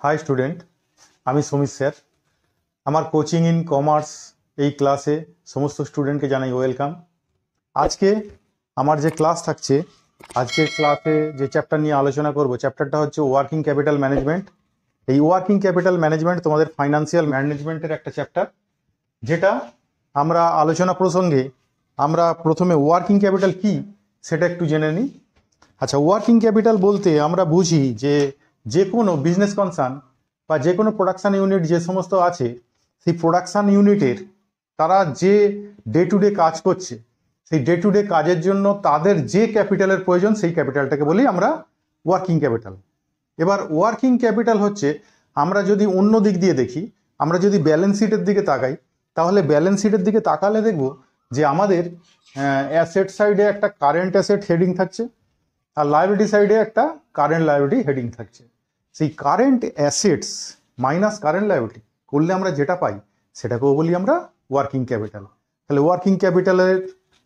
High student, আমি Samir sir. আমার coaching in commerce এই ক্লাসে সমস্ত স্টুডেন্টকে জানাই ওয়েলকাম। আজকে আমার যে ক্লাস থাকছে, আজকের ক্লাসে যে চ্যাপ্টার নিয়ে আলোচনা করব, চ্যাপ্টারটা হচ্ছে ওয়ার্কিং ক্যাপিটাল ম্যানেজমেন্ট। এই ওয়ার্কিং ক্যাপিটাল ম্যানেজমেন্ট তোমাদের ফাইন্যান্সিয়াল ম্যানেজমেন্টের একটা চ্যাপ্টার, যেটা আমরা আলোচনা প্রসঙ্গে আমরা প্রথমে ওয়ার্কিং ক্যাপিটাল কি সেটা একটু জেনে নিই। আচ্ছা, ওয়ার্কিং ক্যাপিটাল বলতে আমরা বুঝি যে কোনো বিজনেস কনসার্ন বা যে কোনো প্রোডাকশান ইউনিট যে সমস্ত আছে, সেই প্রোডাকশান ইউনিটের তারা যে ডে টু ডে কাজ করছে, সেই ডে টু ডে কাজের জন্য তাদের যে ক্যাপিটালের প্রয়োজন, সেই ক্যাপিটালটাকে বলি আমরা ওয়ার্কিং ক্যাপিটাল। এবার ওয়ার্কিং ক্যাপিটাল হচ্ছে, আমরা যদি অন্য দিক দিয়ে দেখি, আমরা যদি ব্যালেন্স শিটের দিকে তাকাই, তাহলে ব্যালেন্স শিটের দিকে তাকালে দেখব যে আমাদের অ্যাসেট সাইডে একটা কারেন্ট অ্যাসেট হেডিং থাকছে, আর লায়াবিলিটি সাইডে একটা কারেন্ট লায়াবিলিটি হেডিং থাকছে। সেই current assets minus current liability করলে আমরা যেটা পাই সেটাকেও বলি আমরা ওয়ার্কিং ক্যাপিটাল। তাহলে ওয়ার্কিং ক্যাপিটালের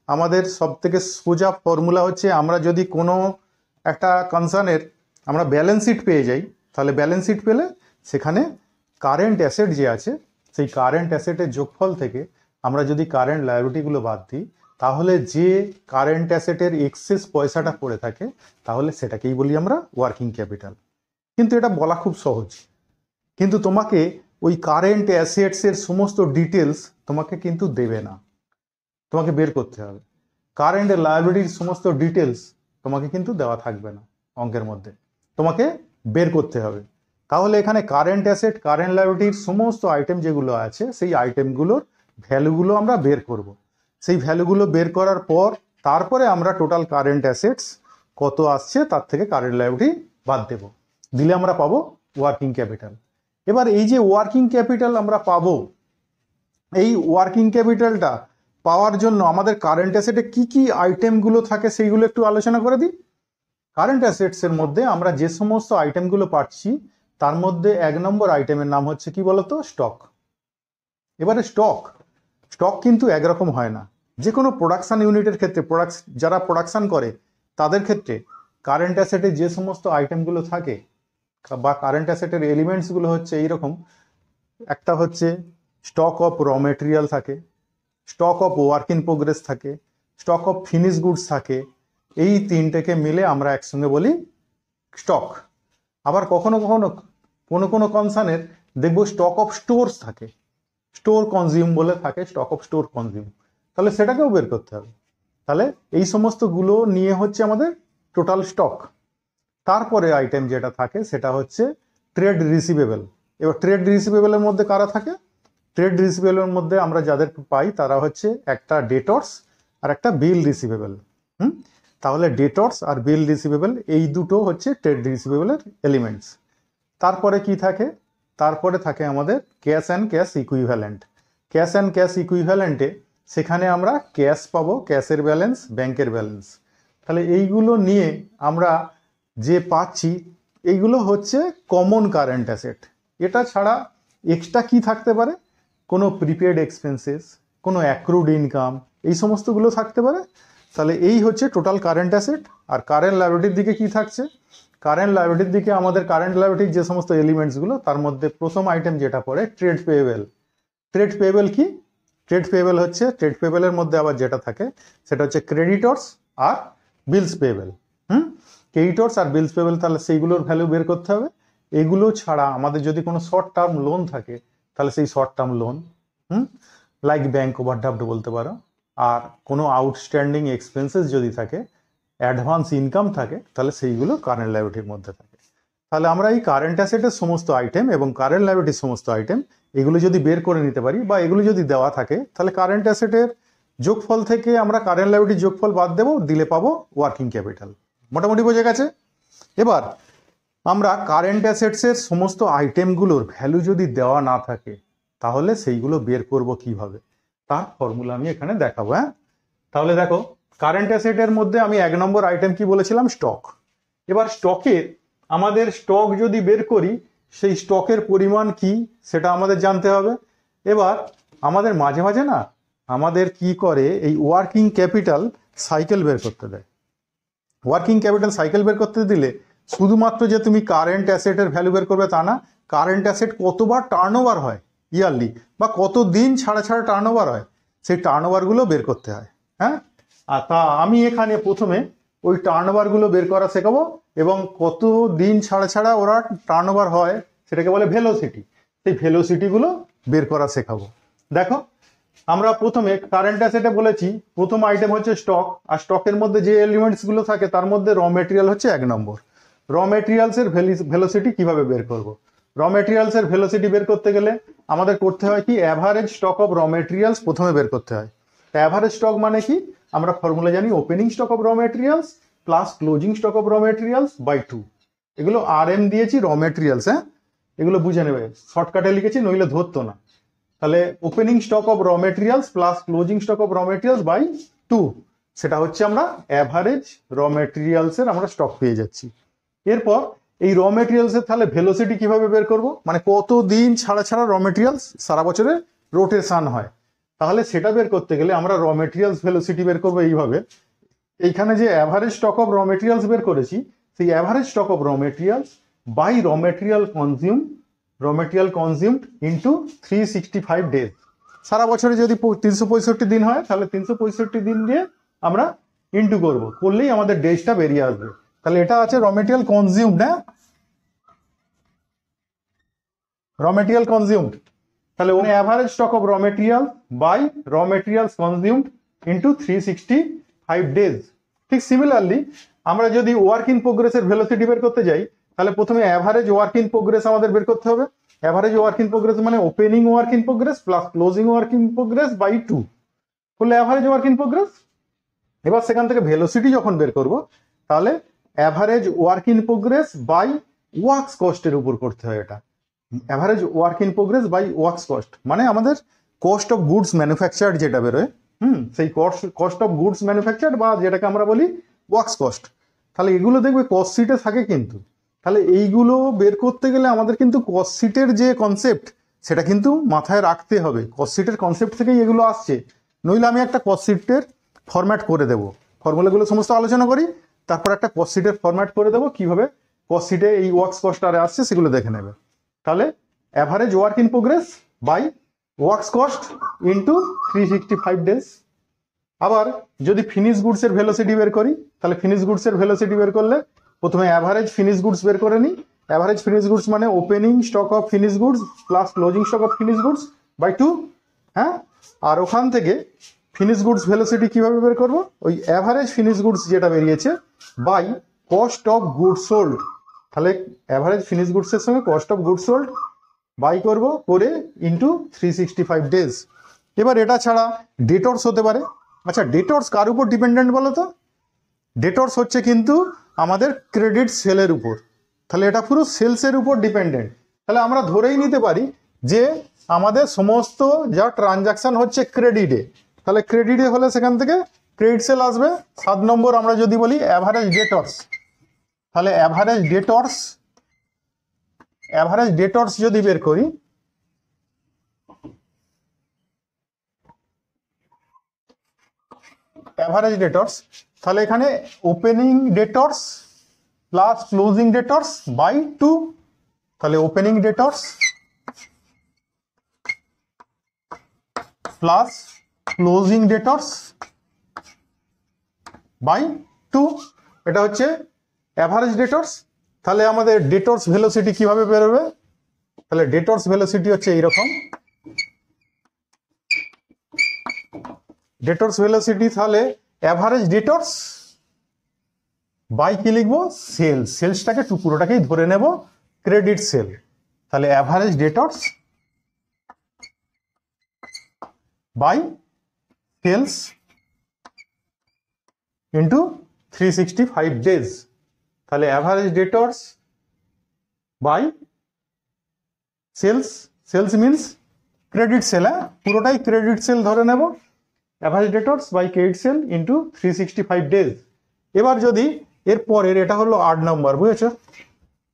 আমাদের সব থেকে সোজা ফর্মুলা হচ্ছে, আমরা যদি কোনো একটা কনসার্নের আমরা ব্যালেন্স শিট পেয়ে যাই, তাহলে ব্যালেন্স শিট পেলে সেখানে কারেন্ট অ্যাসেট যে আছে, সেই কারেন্ট অ্যাসেটের যোগফল থেকে আমরা যদি কারেন্ট লায়াবিলিটিগুলো বাদ দিই, তাহলে যে কারেন্ট অ্যাসেটের এক্সেস পয়সাটা পড়ে থাকে, তাহলে সেটাকেই বলি আমরা ওয়ার্কিং ক্যাপিটাল। কিন্তু এটা বলা খুব সহজ, কিন্তু তোমাকে ওই কারেন্ট অ্যাসেটসের সমস্ত ডিটেলস তোমাকে কিন্তু দেবে না, তোমাকে বের করতে হবে। কারেন্ট লায়াবিলিটির সমস্ত ডিটেলস তোমাকে কিন্তু দেওয়া থাকবে না অঙ্কের মধ্যে, তোমাকে বের করতে হবে। তাহলে এখানে কারেন্ট অ্যাসেট, কারেন্ট লায়াবিলিটির সমস্ত আইটেম যেগুলো আছে, সেই আইটেমগুলোর ভ্যালুগুলো আমরা বের করব। সেই ভ্যালুগুলো বের করার পর তারপরে আমরা টোটাল কারেন্ট অ্যাসেটস কত আসছে তার থেকে কারেন্ট লায়াবিলিটি বাদ দেব, দিলে আমরা পাবো ওয়ার্কিং ক্যাপিটাল। এবার এই যে ওয়ার্কিং ক্যাপিটাল আমরা পাবো, এই ওয়ার্কিং ক্যাপিটালটা পাওয়ার জন্য আমাদের কারেন্ট অ্যাসেটে কি কি আইটেমগুলো থাকে সেইগুলো একটু আলোচনা করে দিই। কারেন্ট অ্যাসেটসের মধ্যে আমরা যে সমস্ত আইটেমগুলো পাচ্ছি, তার মধ্যে 1 নম্বর আইটেমের নাম হচ্ছে কি বলতো? স্টক। এবারে স্টক কিন্তু একরকম হয় না। যে কোনো প্রোডাকশান ইউনিটের ক্ষেত্রে, যারা প্রোডাকশান করে তাদের ক্ষেত্রে কারেন্ট অ্যাসেটে যে সমস্ত আইটেমগুলো থাকে বা কারেন্ট অ্যাসেটের এলিমেন্টসগুলো হচ্ছে এইরকম। একটা হচ্ছে স্টক অফ র মেটেরিয়াল থাকে, stock of work in progress থাকে, স্টক অফ ফিনিশ গুডস থাকে। এই তিনটেকে মিলে আমরা একসঙ্গে বলি স্টক। আবার কখনো কখনো কোনো কনসার্নের দেখবো স্টক অফ স্টোরস থাকে, স্টোর কনজিউম বলে থাকে, স্টক অফ স্টোর কনজিউম। তাহলে সেটাকেও বের করতে হবে। তাহলে এই সমস্তগুলো নিয়ে হচ্ছে আমাদের টোটাল স্টক। তারপরে আইটেম যেটা থাকে সেটা হচ্ছে ট্রেড রিসিভেবল। এবার ট্রেড রিসিভেবলের মধ্যে কারা থাকে? ট্রেড রিসিভেবলের মধ্যে আমরা যাদের পাই তারা হচ্ছে একটা ডেটর্স আর একটা বিল রিসিভেবল। তাহলে ডেটর্স আর বিল রিসিভেবল এই দুটো হচ্ছে ট্রেড রিসিভেবলের এলিমেন্টস। তারপরে কি থাকে? তারপরে থাকে আমাদের cash and cash equivalent. Cash and cash ইকুইভ্যালেন্টে সেখানে আমরা ক্যাশ পাবো, ক্যাশের ব্যালেন্স, ব্যাংকের ব্যালেন্স। তাহলে এইগুলো নিয়ে আমরা যে পাচ্ছি, এইগুলো হচ্ছে কমন কারেন্ট অ্যাসেট। এটা ছাড়া এক্সট্রা কি থাকতে পারে? কোনো প্রিপেড এক্সপেন্সেস, কোনো অ্যাক্রুড ইনকাম, এই সমস্তগুলো থাকতে পারে। তাহলে এই হচ্ছে টোটাল কারেন্ট অ্যাসেট। আর কারেন্ট লায়াবিলিটির দিকে কি থাকছে? কারেন্ট লায়াবিলিটির দিকে আমাদের কারেন্ট লায়াবিলিটির যে সমস্ত এলিমেন্টসগুলো, তার মধ্যে প্রথম আইটেম যেটা পড়ে ট্রেড পেয়েবেল। ট্রেড পেয়েবেল কি? ট্রেড পেয়েবেল হচ্ছে, ট্রেড পেয়েবেলের মধ্যে আবার যেটা থাকে সেটা হচ্ছে ক্রেডিটর্স আর বিলস পেয়েবেল। ক্রেডিটর্স আর বিলস পেয়েবেল, তাহলে সেইগুলোর ভ্যালু বের করতে হবে। এগুলো ছাড়া আমাদের যদি কোনো শর্ট টার্ম লোন থাকে, তাহলে সেই short term loan, like bank overdraft বলতে পারো। আর কোনো আউটস্ট্যান্ডিং এক্সপেন্সেস যদি থাকে, অ্যাডভান্স ইনকাম থাকে, তাহলে সেইগুলো কারেন্ট লায়াবিলিটির মধ্যে থাকে। তাহলে আমরা এই কারেন্ট অ্যাসেটের সমস্ত আইটেম এবং কারেন্ট লায়াবিলিটির সমস্ত আইটেম, এগুলো যদি বের করে নিতে পারি বা এগুলো যদি দেওয়া থাকে, তাহলে কারেন্ট অ্যাসেটের যোগফল থেকে আমরা কারেন্ট লায়াবিলিটির যোগফল বাদ দেবো, দিলে পাবো ওয়ার্কিং ক্যাপিটাল। মোটামুটি বোঝা গেছে? এবার আমরা কারেন্ট অ্যাসেটসের সমস্ত আইটেমগুলোর ভ্যালু যদি দেওয়া না থাকে, তাহলে সেইগুলো বের করব কিভাবে, তার ফর্মুলা আমি এখানে দেখাবো। তাহলে দেখো, কারেন্ট অ্যাসেটের মধ্যে আমি 1 নম্বর আইটেম কি বলেছিলাম? স্টক। এবার স্টকের আমাদের স্টক যদি বের করি, সেই স্টকের পরিমাণ কি সেটা আমাদের জানতে হবে। এবার আমাদের মাঝে মাঝে না আমাদের কি করে, এই ওয়ার্কিং ক্যাপিটাল সাইকেল বের করতে দেয়। ওয়ার্কিং ক্যাপিটাল সাইকেল বের করতে দিলে শুধুমাত্র যে তুমি কারেন্ট অ্যাসেটের ভ্যালু বের করবে তা না, কারেন্ট অ্যাসেট কতবার টার্নওভার হয় ইয়ারলি, বা কত দিন ছাড়া ছাড়া টার্নওভার হয়, সেই টার্নওভারগুলো বের করতে হয়। হ্যাঁ, আর তা আমি এখানে প্রথমে ওই টার্নওভারগুলো বের করা শেখাবো, এবং কত দিন ছাড়া ছাড়া ওরা টার্নওভার হয় সেটাকে বলে ভেলোসিটি, সেই ভেলোসিটিগুলো বের করা শেখাবো। দেখো, আমরা প্রথমে কারেন্ট অ্যাসেটে বলেছি প্রথম আইটেম হচ্ছে স্টক, আর স্টকের মধ্যে যে এলিমেন্টসগুলো থাকে তার মধ্যে র মেটেরিয়াল হচ্ছে 1 নম্বর। র মেটেরিয়ালসের ভেলোসিটি কিভাবে বের করব? র মেটেরিয়ালসের ভেলোসিটি বের করতে গেলে আমাদের করতে হয় কি, average stock of raw materials প্রথমে বের করতে হয়। অ্যাভারেজ স্টক মানে কি, আমরা ফর্মুলা জানি, opening stock of raw materials plus closing stock of raw materials by 2। এগুলো আর এম দিয়েছি র মেটেরিয়ালস, হ্যাঁ, এগুলো বুঝে নেবে, শর্টকাটে লিখেছি নইলে ধরতো না। তাহলে opening stock of raw materials plus closing stock of raw materials by 2, সেটা হচ্ছে আমরা অ্যাভারেজ র মেটেরিয়ালসের আমরা স্টক পেয়ে যাচ্ছি। এরপর এই র মেটেরিয়ালসের তাহলে ভেলোসিটি কিভাবে বের করব, মানে কত দিন ছাড়া ছাড়া র মেটেরিয়ালস সারা বছরে রোটেশন হয়, তাহলে সেটা বের করতে গেলে আমরা র মেটেরিয়ালস ভেলোসিটি বের করবো এইভাবে। এইখানে যে average stock of raw materials বের করেছি, সেই average stock of raw materials by raw material consumed into 365 days. সারা বছরে যদি 365 দিন হয় তাহলে 365 দিন দিয়ে আমরা ইন্টু করলেই আমাদের ডেজটা বেরিয়ে আসবে। তাহলে এটা আছে র মেটেরিয়াল কনজিউমড, হ্যাঁ, র মেটেরিয়াল কনজিউমড। তাহলে ওখানে average stock of raw material by raw materials consumed into 365 days. ঠিক সিমিলারলি আমরা যদি ওয়ার্ক ইন প্রোগ্রেসের ভেলোসিটি বের করতে যাই, তাহলে প্রথমে অ্যাভারেজ ওয়ার্ক ইন প্রোগ্রেস আমাদের বের করতে হবে। অ্যাভারেজ ওয়ার্ক ইন প্রোগ্রেস মানে opening work in progress plus closing work in progress by 2 হলে অ্যাভারেজ ওয়ার্ক ইন প্রোগ্রেস। এবার সেখান থেকে ভেলোসিটি যখন বের করব, তাহলে average work in progress by works কস্টের উপর করতে হয়। এটা average work in progress by works cost, মানে আমাদের কস্ট অফ গুডস ম্যানুফ্যাকচার্ড যেটা বেরোয়, সেই কস্ট অফ গুডস ম্যানুফ্যাকচার্ড বা যেটাকে আমরা বলি ওয়ার্কস কস্ট। তাহলে এগুলো দেখবে কস্ট শিটে থাকে কিন্তু। তাহলে এইগুলো বের করতে গেলে আমাদের কিন্তু কস্ট শিটের যে কনসেপ্ট সেটা কিন্তু মাথায় রাখতে হবে। কস্ট শিটের কনসেপ্ট থেকেই এগুলো আসছে, নইলে আমি একটা কস্ট শিটের ফরম্যাট করে দেবো, ফর্মুলাগুলো সমস্ত আলোচনা করি, তারপর একটা কস্ট শিটের ফরম্যাট করে দেবো, কিভাবে কস্ট শিটে এই ওয়ার্কস কস্ট আরে আসছে সেগুলো দেখে নেবে। তাহলে average work in progress by works cost into 365 days. আবার যদি ফিনিশ গুডসের ভেলোসিটি বের করি, তাহলে ফিনিশ গুডসের ভেলোসিটি বের করলে প্রথমে অ্যাভারেজ ফিনিশ গুডস বের করে নিই। অ্যাভারেজ ফিনিশ গুডস মানে opening stock of finish goods plus closing stock of finish goods by 2, হ্যাঁ। আর ওখান থেকে ফিনিশ গুডস ভেলোসিটি কিভাবে বের করবো, ওই অ্যাভারেজ ফিনিশ গুডস যেটা বেরিয়েছে by cost of goods sold. তাহলে অ্যাভারেজ ফিনিশ গুডসের সঙ্গে cost of goods sold by করবো করে ইন্টু 365 ডেজ। এবার এটা ছাড়া ডেটর্স হতে পারে। আচ্ছা, ডেটর্স কার উপর ডিপেন্ডেন্ট বলো তো? ডেটর্স হচ্ছে কিন্তু আমাদের ক্রেডিট সেলের উপর। তাহলে এটা পুরো সেলসের উপর ডিপেন্ডেন্ট। তাহলে আমরা ধরেই নিতে পারি যে আমাদের সমস্ত যা ট্রানজাকশন হচ্ছে ক্রেডিটে, তাহলে ক্রেডিটে হলে সেখান থেকে ক্রেডিট সেল আসবে। 7 নম্বর আমরা যদি বলি অ্যাভারেজ ডেটর্স, তাহলে অ্যাভারেজ ডেটর্স যদি বের করি, অ্যাভারেজ ডেটর্স, তাহলে এখানে opening debtors plus closing debtors by 2। তাহলে opening debtors plus closing debtors by 2, এটা হচ্ছে অ্যাভারেজ ডেটর্স। তাহলে আমাদের ডেটর্স ভেলোসিটি কিভাবে বেরোবে, তাহলে ডেটর্স ভেলোসিটি হচ্ছে এইরকম। ডেটর্স ভেলোসিটি তাহলে অ্যাভারেজ ডেটর্স বাই কি লিখবো, সেলস, সেলসটাকে পুরোটাকেই ধরে নেব ক্রেডিট সেল। তাহলে average debtors by sales into 365 days. তাহলে average debtors by sales, sales means credit sale, হ্যাঁ, পুরোটাই ক্রেডিট সেল ধরে নেব। Average debtors by credit sale into 365 days. এবার যদি এরপরের, এটা হলো 8 নম্বর, বুঝেছো,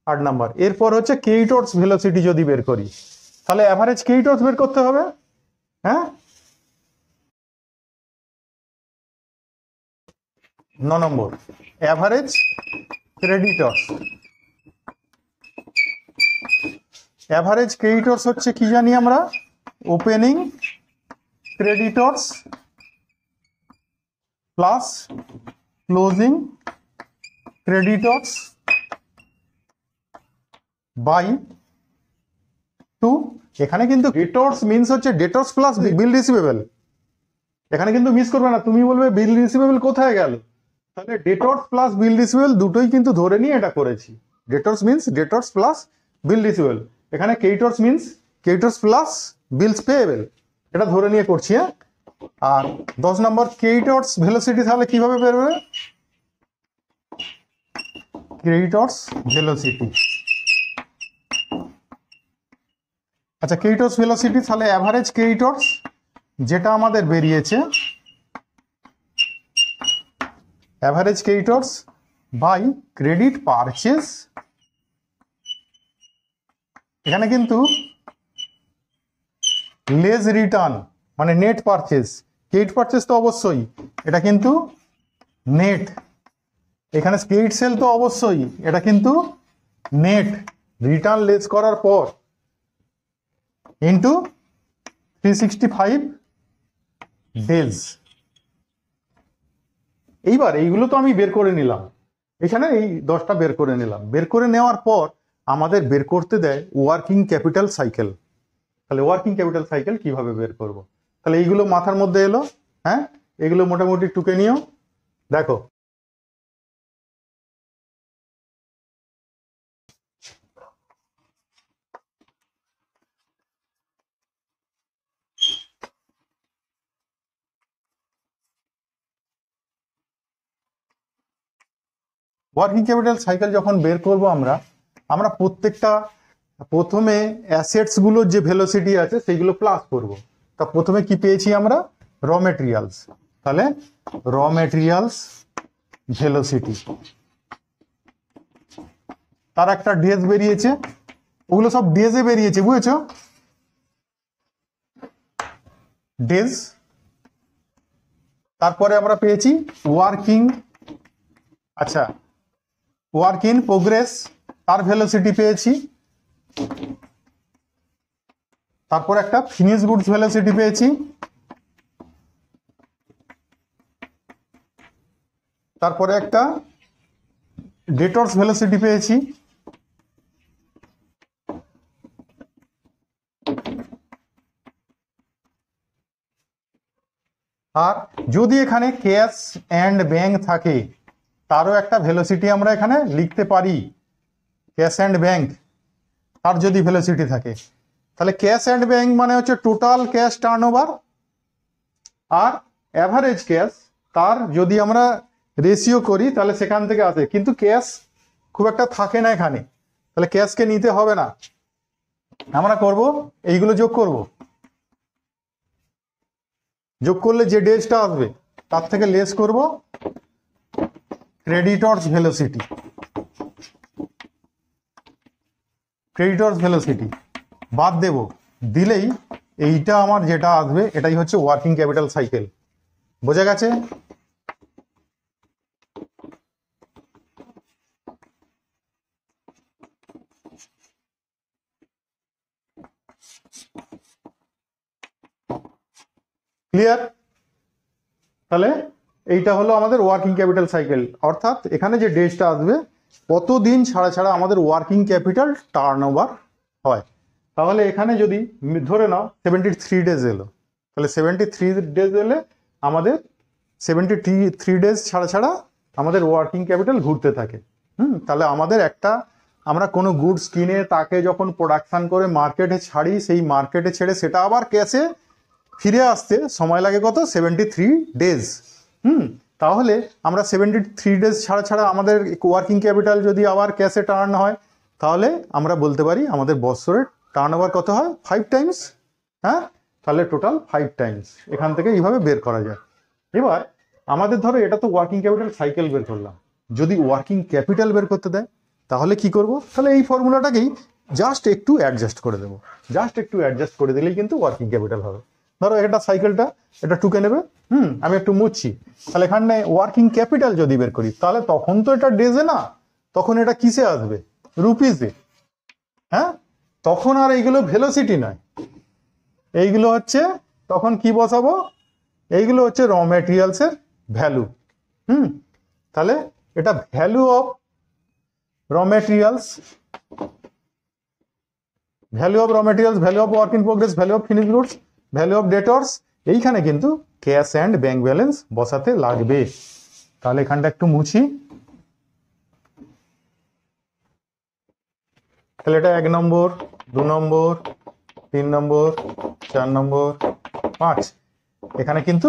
8 নম্বর। এরপর হচ্ছে ক্রেডিটর্স ভেলোসিটি যদি বের করি, তাহলে অ্যাভারেজ ক্রেডিটর্স বের করতে হবে, হ্যাঁ। 9 নম্বর অ্যাভারেজ ক্রেডিটর্স। অ্যাভারেজ ক্রেডিটর্স হচ্ছে কি জানি আমরা, opening creditors plus closing creditors by 2। এখানে কিন্তু ডেটর্স মিন্স হচ্ছে ডেটর্স প্লাস বিল রিসিভেবল, এখানে কিন্তু মিস করবে না, তুমি বলবে বিল রিসিভেবল কোথায় গেল, তাহলে ডেটর্স প্লাস বিল রিসিভেবল দুটোই কিন্তু ধরে নিয়ে এটা করেছি। Debtors means debtors plus bill receivable, এখানে ক্রেডিটর্স মিন্স ক্রেডিটর্স প্লাস বিলস পেয়েবল, এটা ধরে নিয়ে করছি। হ্যাঁ, আর 10 নম্বর ক্রেডিটর্স ভেলোসিটি তাহলে কিভাবে বেরোবে, ক্রেডিটর্স ভেলোসিটি। আচ্ছা, ক্রেডিটর্স ভেলোসিটি তাহলে অ্যাভারেজ ক্রেডিটর্স যেটা আমাদের বেরিয়েছে, average creditors by credit purchase. এখানে কিন্তু লেস রিটার্ন মানে নেট পারচেজ, ক্রেডিট পারচেজ তো অবশ্যই, এটা কিন্তু নেট। এখানে ক্রেডিট সেল তো অবশ্যই, এটা কিন্তু নেট। রিটার্ন লেস করার পর ইন্টু 365 ডেজ। এইবার এইগুলো তো আমি বের করে নিলাম, এখানে এই 10টা বের করে নিলাম। বের করে নেওয়ার পর আমাদের বের করতে দেয় ওয়ার্কিং ক্যাপিটাল সাইকেল। তাহলে ওয়ার্কিং ক্যাপিটাল সাইকেল কিভাবে বের করব, তাহলে এইগুলো মাথার মধ্যে এলো। হ্যাঁ, এগুলো মোটামুটি টুকে নিও। দেখো, ওয়ার্কিং ক্যাপিটাল সাইকেল যখন বের করব আমরা আমরা প্রত্যেকটা প্রথমে অ্যাসেটস গুলোর যে ভেলোসিটি আছে সেইগুলো প্লাস করব। তা প্রথমে কি পেয়েছি আমরা, র মেটেরিয়ালস, তাহলে র মেটেরিয়ালস ভেলোসিটি, তার একটা ডেজ বেরিয়েছে, ওগুলো সব ডেজে বেরিয়েছে, বুঝেছো, ডেজ। তারপরে আমরা পেয়েছি ওয়ার্কিং, আচ্ছা ওয়ার্ক ইন প্রোগ্রেস, তার ভেলোসিটি পেয়েছি। তারপর একটা ফিনিশ গুডস ভেলোসিটি পেয়েছি। তারপরে একটা ডেটর্স ভেলোসিটি পেয়েছি। আর যদি এখানে ক্যাশ অ্যান্ড ব্যাংক থাকে তারও একটা ভেলোসিটি আমরা এখানে লিখতে পারি। ক্যাশ অ্যান্ড ব্যাংক তার যদি ভেলোসিটি থাকে, তাহলে ক্যাশ অ্যান্ড ব্যাংক মানে হচ্ছে টোটাল ক্যাশ টার্নওভার, আর অ্যাভারেজ ক্যাশ তার যদি আমরা রেশিও করি তাহলে সেখান থেকে আসে, কিন্তু ক্যাশ খুব একটা থাকে না এখানে, তাহলে ক্যাশকে নিতে হবে না। আমরা করব এইগুলো যোগ করব, যোগ করলে যে ডেজটা আসবে তার থেকে লেস করব ক্রেডিটর্স ভেলোসিটি, ক্রেডিটর্স ভেলোসিটি বাদ দেব, দিলেই এইটা আমার যেটা আসবে এটাই হচ্ছে ওয়ার্কিং ক্যাপিটাল সাইকেল। বোঝা গেছে? ক্লিয়ার? তাহলে এইটা হলো আমাদের ওয়ার্কিং ক্যাপিটাল সাইকেল, অর্থাৎ এখানে যে ডেজটা আসবে কতদিন ছাড়া ছাড়া আমাদের ওয়ার্কিং ক্যাপিটাল টার্নওভার হয়। তাহলে এখানে যদি ধরে নাও 73 ডেজ এলো, তাহলে 73 ডেজ এলে আমাদের 73 ডেজ ছাড়া ছাড়া আমাদের ওয়ার্কিং ক্যাপিটাল ঘুরতে থাকে। তাহলে আমাদের একটা আমরা কোনো গুডস কিনে তাকে যখন প্রোডাকশন করে মার্কেটে ছাড়ি, সেই মার্কেটে ছেড়ে সেটা আবার ক্যাশে ফিরে আসতে সময় লাগে কত, 73 ডেজ। তাহলে আমরা 73 ডেজ ছাড়া ছাড়া আমাদের ওয়ার্কিং ক্যাপিটাল যদি আবার ক্যাশে টার্ন হয়, তাহলে আমরা বলতে পারি আমাদের বছরের টার্ন ওভার কত হয়, 5 টাইমস। হ্যাঁ, তাহলে টোটাল 5 টাইমস এখান থেকে এইভাবে বের করা যায়। এবার আমাদের ধরো এটা তো ওয়ার্কিং ক্যাপিটাল সাইকেল বের করলাম, যদি ওয়ার্কিং ক্যাপিটাল বের করতে দেয় তাহলে কি করব, তাহলে এই ফর্মুলাটাকেই জাস্ট একটু অ্যাডজাস্ট করে দেবো, জাস্ট একটু অ্যাডজাস্ট করে দিলেই কিন্তু ওয়ার্কিং ক্যাপিটাল হবে। ধরো এটা সাইকেলটা এটা টুকে নেবে, আমি একটু মুছছি, তাহলে এখানে ওয়ার্কিং ক্যাপিটাল যদি বের করি তাহলে তখন তো এটা ডেজে না, তখন এটা কিসে আসবে, রুপিসে। হ্যাঁ, তখন আর এইগুলো ভেলোসিটি নয়, এইগুলো হচ্ছে তখন কি বসাবো, এইগুলো হচ্ছে র মেটেরিয়ালসের ভ্যালু। তাহলে এটা value of raw materials, value of raw materials, value of work in progress, value of finish goods, value of debtors, এইখানে কিন্তু ক্যাশ অ্যান্ড ব্যাংক ব্যালেন্স বসাতে লাগবে। তাহলে এখানটা একটু মুছি। তাহলে এটা 1 নম্বর, 2 নম্বর, 3 নম্বর, 4 নম্বর, 5, এখানে কিন্তু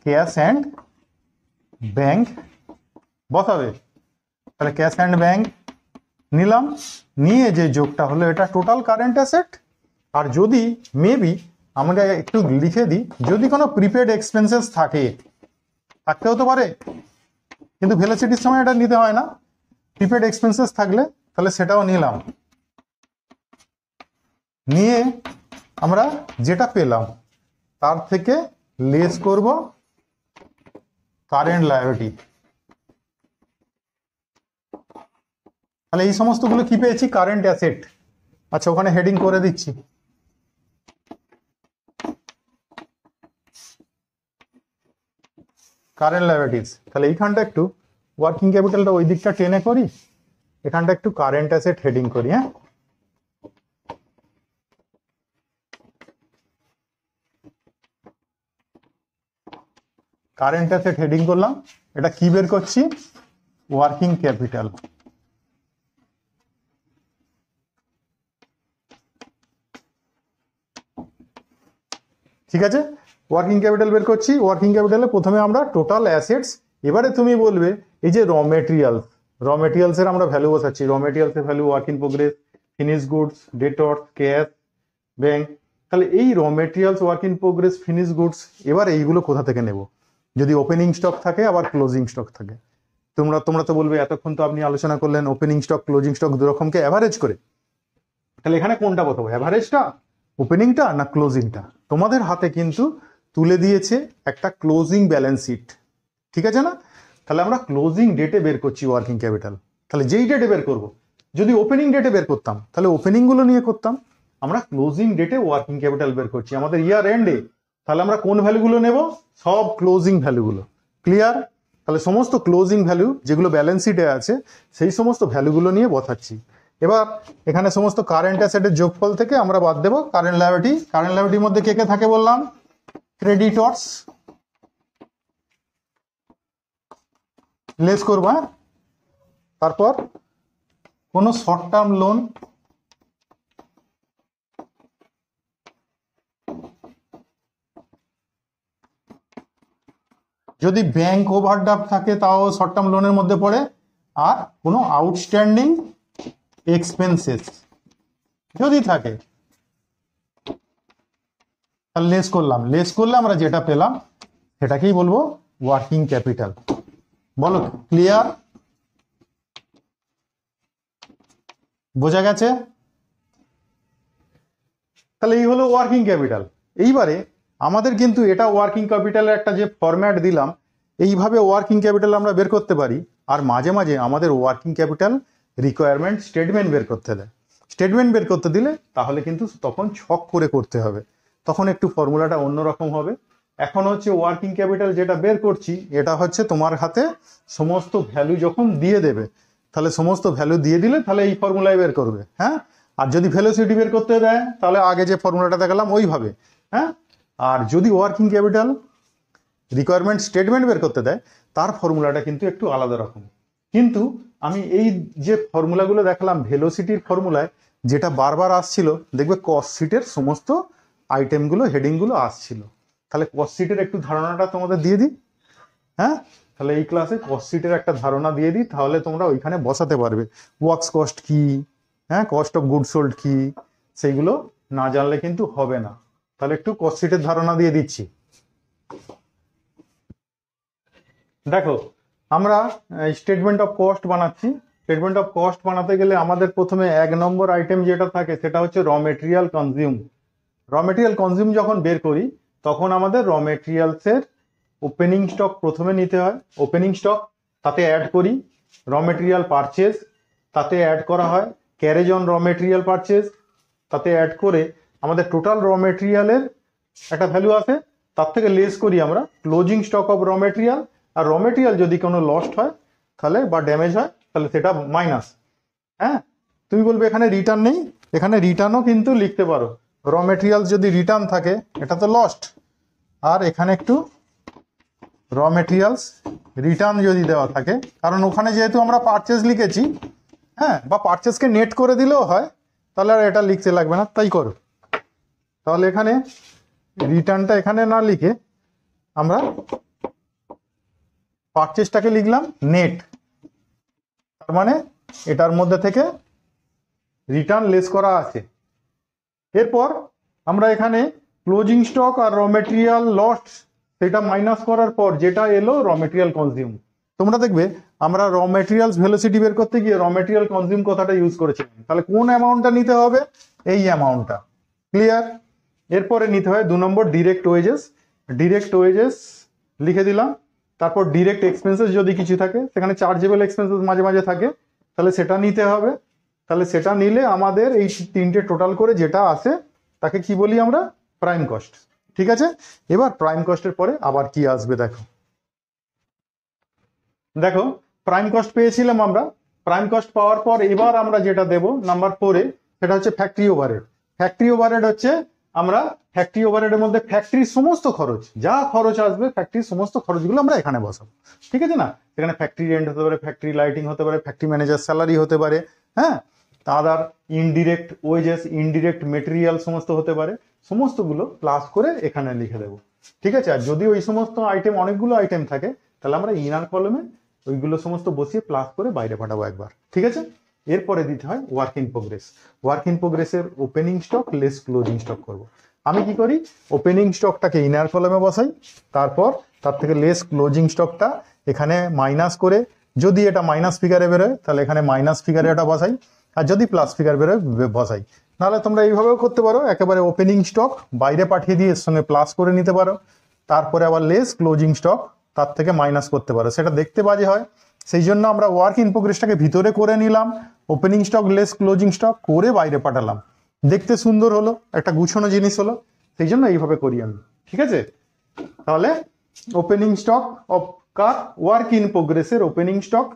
ক্যাশ অ্যান্ড ব্যাংক বসাবে। তাহলে ক্যাশ অ্যান্ড ব্যাংক নিলাম, নিয়ে যে যোগটা হলো এটা টোটাল কারেন্ট অ্যাসেট। আর যদি মেবি আমরা একটু লিখে দিই, যদি কোনো প্রিপেড এক্সপেন্সেস থাকে, থাকতেও তো পারে, কিন্তু ভেলোসিটির সময় এটা নিতে হয় না, প্রিপেড এক্সপেন্সেস থাকলে তাহলে সেটাও নিলাম, নিয়ে আমরা যেটা পেলাম তার থেকে লেস করব কারেন্ট লায়াবিলিটি। তাহলে এই সমস্তগুলো কি পেয়েছি, কারেন্ট অ্যাসেট। আচ্ছা, ওখানে হেডিং করে দিচ্ছি, কারেন্ট লায়াবিলিটিস। তাহলে এইখানটা একটু ওয়ার্কিং ক্যাপিটালটা ওই দিকটা টেনে করি, এখানটা একটু কারেন্ট অ্যাসেট হেডিং করি। হ্যাঁ, কারেন্ট অ্যাসেট হেডিং করলাম। এটা কি বের করছি, ওয়ার্কিং ক্যাপিটাল। ঠিক আছে, ওয়ার্কিং ক্যাপিটাল বের করছি। ওয়ার্কিং ক্যাপিটালে প্রথমে আমরা টোটাল অ্যাসেটস, এবারে তুমি বলবে এই যে র মেটেরিয়ালসের আমরা ভ্যালু বসাচ্ছি, র মেটেরিয়ালসের value work in progress, finish goods, debtors, cash, bank. তাহলে এই raw materials, work in progress, finish goods, এবার এইগুলো কোথা থেকে নেব, যদি ওপেনিং স্টক থাকে আবার ক্লোজিং স্টক থাকে। তোমরা তো বলবে এতক্ষণ তো আপনি আলোচনা করলেন ওপেনিং স্টক ক্লোজিং স্টক দুরকমকে অ্যাভারেজ করে, তাহলে এখানে কোনটা বসাবো, অ্যাভারেজটা, ওপেনিংটা না ক্লোজিংটা? তোমাদের হাতে কিন্তু তুলে দিয়েছে একটা ক্লোজিং ব্যালেন্স শিট, ঠিক আছে না? তাহলে আমরা ক্লোজিং ডেটে বের করছি ওয়ার্কিং ক্যাপিটাল। তাহলে যেই ডেটে বের করব, যদি ওপেনিং ডেটে বের করতাম তাহলে ওপেনিং গুলো নিয়ে করতাম, আমরা ক্লোজিং ডেটে ওয়ার্কিং ক্যাপিটাল বের করছি আমাদের ইয়ার এন্ডে। তাহলে আমরা কোন ভ্যালুগুলো নেব, সব ক্লোজিং ভ্যালুগুলো। ক্লিয়ার? তাহলে সমস্ত ক্লোজিং ভ্যালু যেগুলো ব্যালেন্স শিটে আছে সেই সমস্ত ভ্যালুগুলো নিয়ে বসাচ্ছি। এবার এখানে সমস্ত কারেন্ট অ্যাসেটের যোগফল থেকে আমরা বাদ দেবো কারেন্ট লায়াবিলিটি। কারেন্ট লায়াবিলিটির মধ্যে কে কে থাকে বললাম, ক্রেডিটর্স, লেস করবো। হ্যাঁ, তারপর কোন শর্ট টার্ম লোন, যদি ব্যাংক ওভারড্রাফট থাকে তাও শর্ট টার্ম লোনের মধ্যে পড়ে, আর কোনো আউটস্ট্যান্ডিং এক্সপেন্সেস যদি থাকে তাহলে লেস করলাম। লেস করলে আমরা যেটা পেলাম সেটাকেই বলবো ওয়ার্কিং ক্যাপিটাল। বলো, ক্লিয়ার? বোঝা গেছে? তাহলে এই হলো ওয়ার্কিং ক্যাপিটাল। এইবারে আমাদের কিন্তু এটা ওয়ার্কিং ক্যাপিটালের একটা যে ফরম্যাট দিলাম, এইভাবে ওয়ার্কিং ক্যাপিটাল আমরা বের করতে পারি। আর মাঝে মাঝে আমাদের ওয়ার্কিং ক্যাপিটাল রিকোয়ারমেন্ট স্টেটমেন্ট বের করতে দেয়। স্টেটমেন্ট বের করতে দিলে তাহলে কিন্তু তখন ছক করে করতে হবে, তখন একটু ফর্মুলাটা অন্যরকম হবে। এখন হচ্ছে ওয়ার্কিং ক্যাপিটাল যেটা বের করছি, এটা হচ্ছে তোমার হাতে সমস্ত ভ্যালু যখন দিয়ে দেবে, তাহলে সমস্ত ভ্যালু দিয়ে দিলে তাহলে এই ফর্মুলায় বের করবে। হ্যাঁ, আর যদি ভেলোসিটি বের করতে দেয় তাহলে আগে যে ফর্মুলাটা দেখালাম ওইভাবে। হ্যাঁ, আর যদি ওয়ার্কিং ক্যাপিটাল রিকোয়ারমেন্ট স্টেটমেন্ট বের করতে দেয় তার ফর্মুলাটা কিন্তু একটু আলাদা রকম। কিন্তু আমি এই যে ফর্মুলাগুলো দেখালাম ভেলোসিটির ফর্মুলায়, যেটা বারবার আসছিল দেখবে কস্ট শিটের সমস্ত আইটেমগুলো, হেডিংগুলো আসছিল। তাহলে কস্ট শিটের একটু ধারণাটা তোমাদের দিয়ে দিই। হ্যাঁ, তাহলে এই ক্লাসে কস্ট শিটের একটা ধারণা দিয়ে দিই, তাহলে তোমরা ওইখানে বসাতে পারবে। ওয়ার্কস কস্ট কি, হ্যাঁ, কস্ট অফ গুড সোল্ড কি, সেইগুলো না জানলে কিন্তু হবে না। তাহলে একটু কস্ট শিটের ধারণা দিয়ে দিচ্ছি। দেখো, আমরা স্টেটমেন্ট অফ কস্ট বানাচ্ছি। স্টেটমেন্ট অফ কস্ট বানাতে গেলে আমাদের প্রথমে 1 নম্বর আইটেম যেটা থাকে সেটা হচ্ছে র মেটেরিয়াল কনজিউম। র মেটেরিয়াল কনজিউম যখন বের করি তখন আমাদের র মেটেরিয়ালসের ওপেনিং স্টক প্রথমে নিতে হয়। ওপেনিং স্টক তাতে অ্যাড করি, র মেটেরিয়াল পারচেজ তাতে অ্যাড করা হয়, ক্যারেজ অন র মেটেরিয়াল পারচেজ, তাতে অ্যাড করে আমাদের টোটাল র মেটেরিয়ালের একটা ভ্যালু আছে, তার থেকে লেস করি আমরা closing stock of raw material. আর র মেটেরিয়াল যদি কোনো লস্ট হয় তাহলে বা ড্যামেজ হয় তাহলে সেটা মাইনাস। হ্যাঁ, তুমি বলবে এখানে রিটার্ন নেই, এখানে রিটার্নও কিন্তু লিখতে পারো। র মেটেরিয়াল যদি রিটার্ন থাকে এটা তো লস্ট, আর এখানে একটু র মেটেরিয়ালস রিটার্ন যদি দেওয়া থাকে, কারণ ওখানে যেহেতু আমরা পারচেজ লিখেছি, হ্যাঁ, বা পারচেজকে নেট করে দিলেও হয়, তাহলে আর এটা লিখতে লাগবে না, তাই করো। তাহলে এখানে রিটার্নটা এখানে না লিখে আমরা পারচেজটাকে লিখলাম নেট, তার মানে এটার মধ্যে থেকে রিটার্ন লেস করা আছে। এরপর আমরা এখানে ক্লোজিং স্টক আর র মেটেরিয়াল লস্ট সেটা মাইনাস করার পর যেটা এলো র মেটেরিয়াল কনজিউম। তোমরা দেখবে আমরা র মেটেরিয়ালস ভেলোসিটি বের করতে গিয়ে র মেটেরিয়াল কনজিউম কথাটা ইউজ করেছিলাম, তাহলে কোন অ্যামাউন্টটা নিতে হবে? এই অ্যামাউন্টটা। ক্লিয়ার? এরপরে নিতে হয় 2 নম্বর ডিরেক্ট ওয়েজেস। ডিরেক্ট ওয়েজেস লিখে দিলাম, তারপর ডিরেক্ট এক্সপেন্সেস যদি কিছু থাকে, সেখানে চার্জেবল এক্সপেন্সেস মাঝে মাঝে থাকে, তাহলে সেটা নিতে হবে। তাহলে সেটা নিলে আমাদের এই তিনটে টোটাল করে যেটা আসে তাকে কি বলি আমরা? Prime cost. ঠিক আছে, এবার প্রাইম কস্টের পরে আবার কি আসবে দেখো। দেখো প্রাইম কস্ট পেয়েছিলাম আমরা, প্রাইম কস্ট পাওয়ার পর এবার আমরা যেটা দেব নাম্বার 4-এ, সেটা হচ্ছে ফ্যাক্টরি ওভারহেড। ফ্যাক্টরি ওভারহেড হচ্ছে আমরা ফ্যাক্টরি ওভারহেডের মধ্যে ফ্যাক্টরির সমস্ত খরচ, যা খরচ আসবে ফ্যাক্টরির সমস্ত খরচগুলো আমরা এখানে বসাবো। ঠিক আছে না? সেখানে ফ্যাক্টরি রেন্ট হতে পারে, ফ্যাক্টরি লাইটিং হতে পারে, ফ্যাক্টরি ম্যানেজার স্যালারি হতে পারে, হ্যাঁ, আদার ইনডিরেক্ট ওয়েজেস, ইনডিরেক্ট মেটেরিয়াল সমস্ত হতে পারে, সমস্তগুলো প্লাস করে এখানে লিখে দেবো। ঠিক আছে? আর যদি ওই সমস্ত আইটেম অনেকগুলো আইটেম থাকে তাহলে আমরা ইনার কলমে ওইগুলো সমস্ত বসিয়ে প্লাস করে বাইরে পাঠাবো একবার। ঠিক আছে? এরপরে দিতে হয় work in progress. Work in প্রোগ্রেসের opening stock less closing stock করব। আমি কি করি? ওপেনিং স্টকটাকে ইনার কলমে বসাই, তারপর তার থেকে লেস ক্লোজিং স্টকটা এখানে মাইনাস করে, যদি এটা মাইনাস ফিগারে বেরোয় তাহলে এখানে মাইনাস ফিগারে এটা বসাই, আর যদি প্লাস ফিগার বেরোয় বসাই। নাহলে তোমরা এইভাবেও করতে পারো, একেবারে ওপেনিং স্টক বাইরে পাঠিয়ে দিয়ে এর সঙ্গে প্লাস করে নিতে পারো, তারপরে আবার লেস ক্লোজিং স্টক তার থেকে মাইনাস করতে পারো, সেটা দেখতে বাজে হয়। সেই জন্য আমরা ওয়ার্ক ইন প্রোগ্রেসটাকে ভিতরে করে নিলাম, opening stock less closing stock করে বাইরে পাঠালাম, দেখতে সুন্দর হলো, একটা গুছানো জিনিস হলো, সেই জন্য এইভাবে করি আমি। ঠিক আছে? তাহলে ওপেনিং স্টক অফ কার? ওয়ার্ক ইন প্রোগ্রেসের ওপেনিং স্টক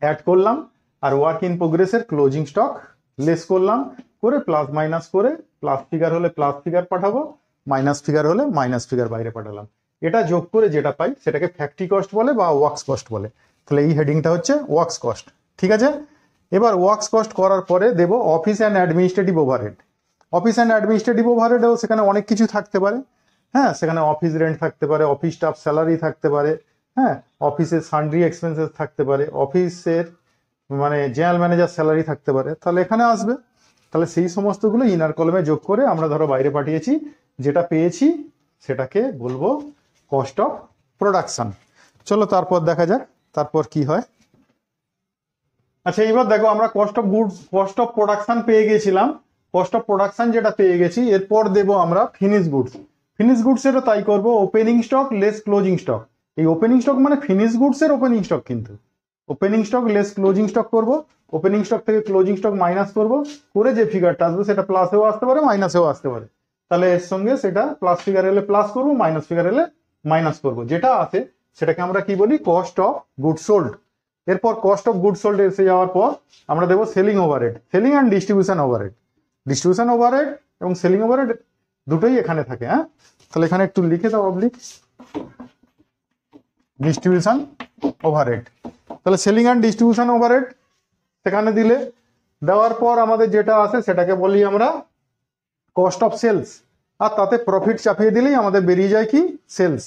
অ্যাড করলাম, আর ওয়ার্ক ইন প্রোগ্রেসের ক্লোজিং স্টক লেস করলাম, করে প্লাস মাইনাস করে প্লাস ফিগার হলে প্লাস ফিগার পাঠাবো, মাইনাস ফিগার হলে মাইনাস ফিগার বাইরে পাঠালাম। এটা যোগ করে যেটা পাই সেটাকে ফ্যাক্টরি কস্ট বলে বা ওয়ার্কস কস্ট বলে। তাহলে এই হেডিংটা হচ্ছে ওয়ার্কস কস্ট। ঠিক আছে? এবার ওয়ার্কস কস্ট করার পরে দেব office and administrative overhead. Office and administrative ওভারহেডেও সেখানে অনেক কিছু থাকতে পারে। হ্যাঁ, সেখানে অফিস রেন্ট থাকতে পারে, অফিস স্টাফ স্যালারি থাকতে পারে, হ্যাঁ, অফিসের সান্ড্রি এক্সপেন্সেস থাকতে পারে, অফিসের মানে জেনারেল ম্যানেজার স্যালারি থাকতে পারে, তাহলে এখানে আসবে। তাহলে সেই সমস্তগুলো ইনার কলমে যোগ করে আমরা ধরো বাইরে পাঠিয়েছি, যেটা পেয়েছি সেটাকে বলবো কস্ট অফ প্রোডাকশন। চলো তারপর দেখা যাক তারপর কি হয়। আচ্ছা, এইবার দেখো আমরা cost of goods, cost of production পেয়ে গেছিলাম, কস্ট অফ প্রোডাকশন যেটা পেয়ে গেছি, এরপর দেব আমরা ফিনিশ গুডস। ফিনিশ গুডস এরও তাই করবো, opening stock less closing stock. এই ওপেনিং স্টক মানে ফিনিশ গুডস এর ওপেনিং স্টক, কিন্তু opening stock less closing stock করব, ওপেনিং স্টক থেকে ক্লোজিং স্টক মাইনাস করব, করে যে ফিগারটা আসবে সেটা প্লাসেও আসতে পারে মাইনাসেও আসতে পারে। তাহলে এর সঙ্গে সেটা প্লাস ফিগার এলে প্লাস করব, মাইনাস ফিগার এলে মাইনাস করব, যেটা আছে সেটাকে আমরা কি বলি? Cost of good sold. এরপর কস্ট অফ গুড সোল্ড এসে যাওয়ার পর আমরা দেবো selling overhead, selling and distribution overhead. Distribution overhead এবং সেলিং ওভারহেড দুটোই এখানে থাকে। হ্যাঁ, তাহলে এখানে একটু লিখে দাও পাবলিক, ডিস্ট্রিবিউশন ওভারহেড। তাহলে সেলিং অ্যান্ড ডিস্ট্রিবিউশন ওভারহেড সেখানে দিলে, দেওয়ার পর আমাদের যেটা আছে সেটাকে বলি আমরা কস্ট অফ সেলস, আর তাতে প্রফিট চাপিয়ে দিলেই আমাদের বেরিয়ে যায় কি? সেলস।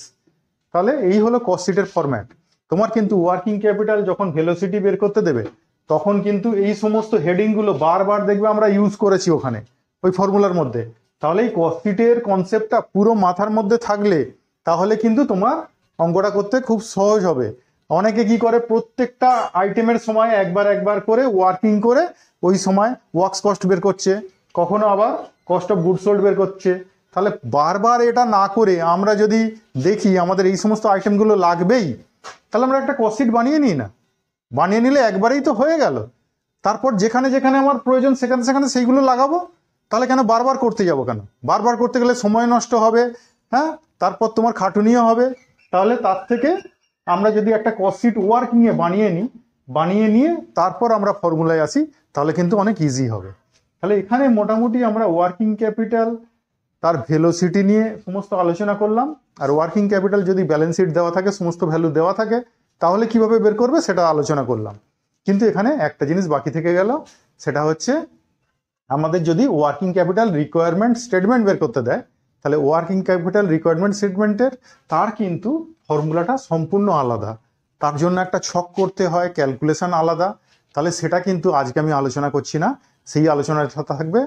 তাহলে এই হলো কস্ট শিটের ফরম্যাট। তোমার কিন্তু ওয়ার্কিং ক্যাপিটাল যখন ভেলোসিটি বের করতে দেবে তখন কিন্তু এই সমস্ত হেডিংগুলো বারবার দেখবে আমরা ইউজ করেছি ওখানে ওই ফর্মুলার মধ্যে। তাহলে এই কস্ট শিটের কনসেপ্টটা পুরো মাথার মধ্যে থাকলে তাহলে কিন্তু তোমার অঙ্কটা করতে খুব সহজ হবে। অনেকে কি করে, প্রত্যেকটা আইটেমের সময় একবার একবার করে ওয়ার্কিং করে ওই সময় ওয়ার্কস কস্ট বের করছে, কখনো আবার কস্ট অফ গুড সোল্ড বের করছে। তাহলে বারবার এটা না করে আমরা যদি দেখি আমাদের এই সমস্ত আইটেমগুলো লাগবেই, তাহলে আমরা একটা কস্ট শিট বানিয়ে নিই না, বানিয়ে নিলে একবারেই তো হয়ে গেল। তারপর যেখানে যেখানে আমার প্রয়োজন সেখানে সেখানে সেইগুলো লাগাবো। তাহলে কেন বারবার করতে যাব কেন? বারবার করতে গেলে সময় নষ্ট হবে, হ্যাঁ, তারপর তোমার খাটুনিও হবে। তাহলে তার থেকে আমরা যদি একটা কস্ট শিট ওয়ার্কিংয়ে বানিয়ে নিয়ে তারপর আমরা ফর্মুলায় আসি, তাহলে কিন্তু অনেক ইজি হবে। তাহলে এখানে মোটামুটি আমরা ওয়ার্কিং ক্যাপিটাল, তার ভেলোসিটি নিয়ে সমস্ত আলোচনা করলাম। আর ওয়ার্কিং ক্যাপিটাল যদি ব্যালেন্স শিট দেওয়া থাকে, সমস্ত ভ্যালু দেওয়া থাকে, তাহলে কিভাবে বের করবে সেটা আলোচনা করলাম। কিন্তু এখানে একটা জিনিস বাকি থেকে গেল, সেটা হচ্ছে আমাদের যদি ওয়ার্কিং ক্যাপিটাল রিকোয়ারমেন্ট স্টেটমেন্ট বের করতে দেয়, তাহলে ওয়ার্কিং ক্যাপিটাল রিকোয়ারমেন্ট স্টেটমেন্টের তার কিন্তু ফর্মুলাটা সম্পূর্ণ আলাদা। তার জন্য একটা ছক করতে হয়, ক্যালকুলেশন আলাদা। তাহলে সেটা কিন্তু আজকে আমি আলোচনা করছি না, সেই আলোচনাটা থাকবে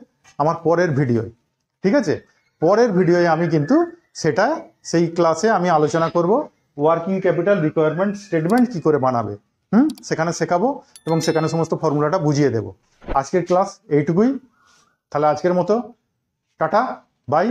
আমার পরের ভিডিওয়। ঠিক আছে, পরের ভিডিওয়ে আমি কিন্তু সেটা সেই ক্লাসে আমি আলোচনা করব ওয়ার্কিং ক্যাপিটাল রিকোয়ারমেন্ট স্টেটমেন্ট কি করে বানাবে। সেখানে শেখাবো এবং সেখানে সমস্ত ফর্মুলাটা বুঝিয়ে দেব। আজকের ক্লাস এইটুকুই। তাহলে আজকের মতো টাটা, বাই।